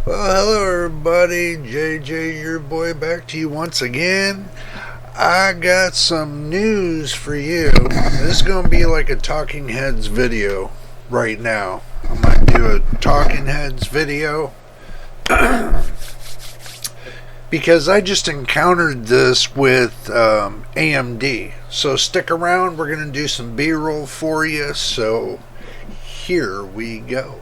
Well, hello everybody. JJ, your boy, back to you once again. I got some news for you. This is going to be like a Talking Heads video right now. I might do a Talking Heads video because I just encountered this with AMD. So stick around. We're going to do some B-roll for you. So here we go.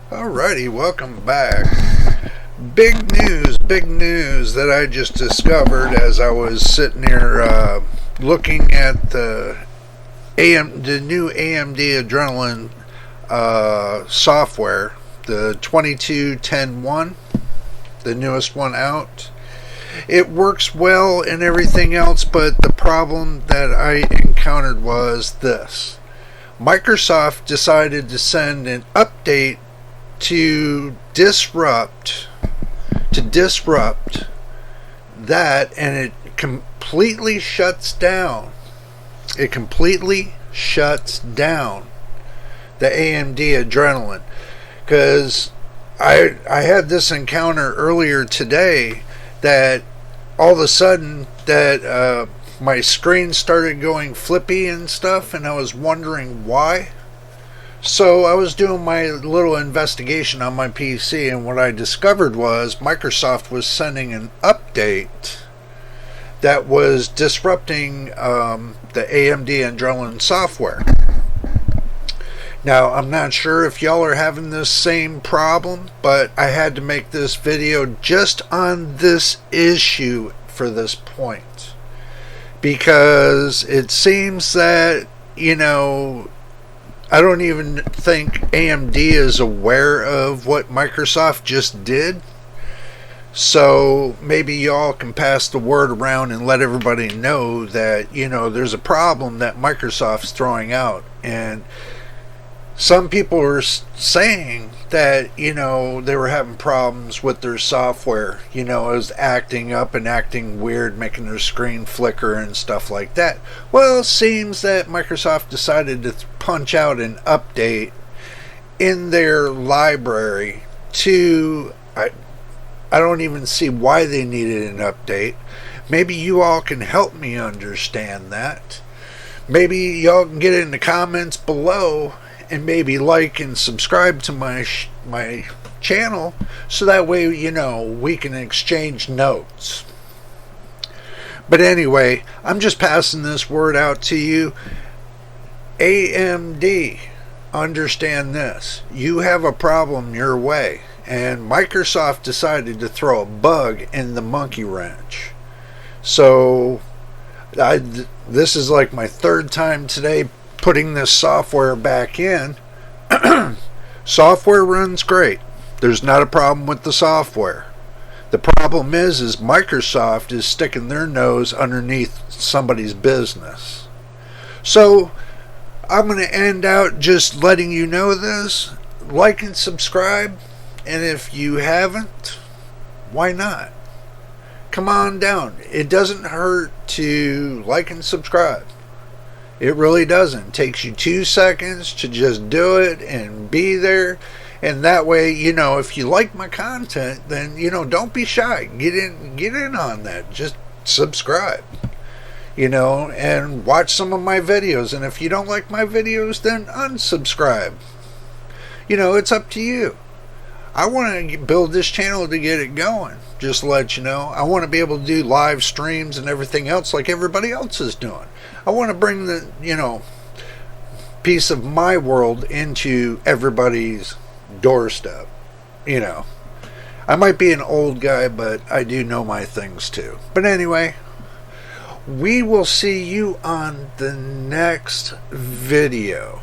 Alrighty, welcome back. Big news that I just discovered as I was sitting here looking at the new AMD Adrenalin software, the 22.10.1, the newest one out. It works well and everything else, but the problem that I encountered was this. Microsoft decided to send an update to disrupt that, and it completely shuts down the AMD Adrenalin. Because I had this encounter earlier today that all of a sudden that my screen started going flippy and stuff, and I was wondering why. So I was doing my little investigation on my PC, and what I discovered was Microsoft was sending an update that was disrupting the AMD Adrenalin software. Now, I'm not sure if y'all are having this same problem, but I had to make this video just on this issue for this point. Because it seems that, I don't even think AMD is aware of what Microsoft just did. So maybe y'all can pass the word around and let everybody know that, there's a problem that Microsoft's throwing out. And some people are saying that, they were having problems with their software. It was acting up and acting weird, making their screen flicker and stuff like that. Well, it seems that Microsoft decided to punch out an update in their library to... I don't even see why they needed an update. Maybe you all can help me understand that. Maybe y'all can get it in the comments below, and maybe like and subscribe to my channel, so that way we can exchange notes. But anyway, I'm just passing this word out to you. AMD, understand this. You have a problem your way, and Microsoft decided to throw a bug in the monkey wrench. So this is like my third time today putting this software back in. Software runs great. There's not a problem with the software. The problem is Microsoft is sticking their nose underneath somebody's business. So I'm going to end out just letting you know this. Like and subscribe. And if you haven't, why not? Come on down. It doesn't hurt to like and subscribe. It really doesn't. It takes you 2 seconds to just do it and be there. And that way, if you like my content, then, don't be shy. Get in on that. Just subscribe. And watch some of my videos. And if you don't like my videos, then unsubscribe. It's up to you. I want to build this channel to get it going. Just to let you know. I want to be able to do live streams and everything else like everybody else is doing. I want to bring the, piece of my world into everybody's doorstep. I might be an old guy, but I do know my things too. But anyway, we will see you on the next video.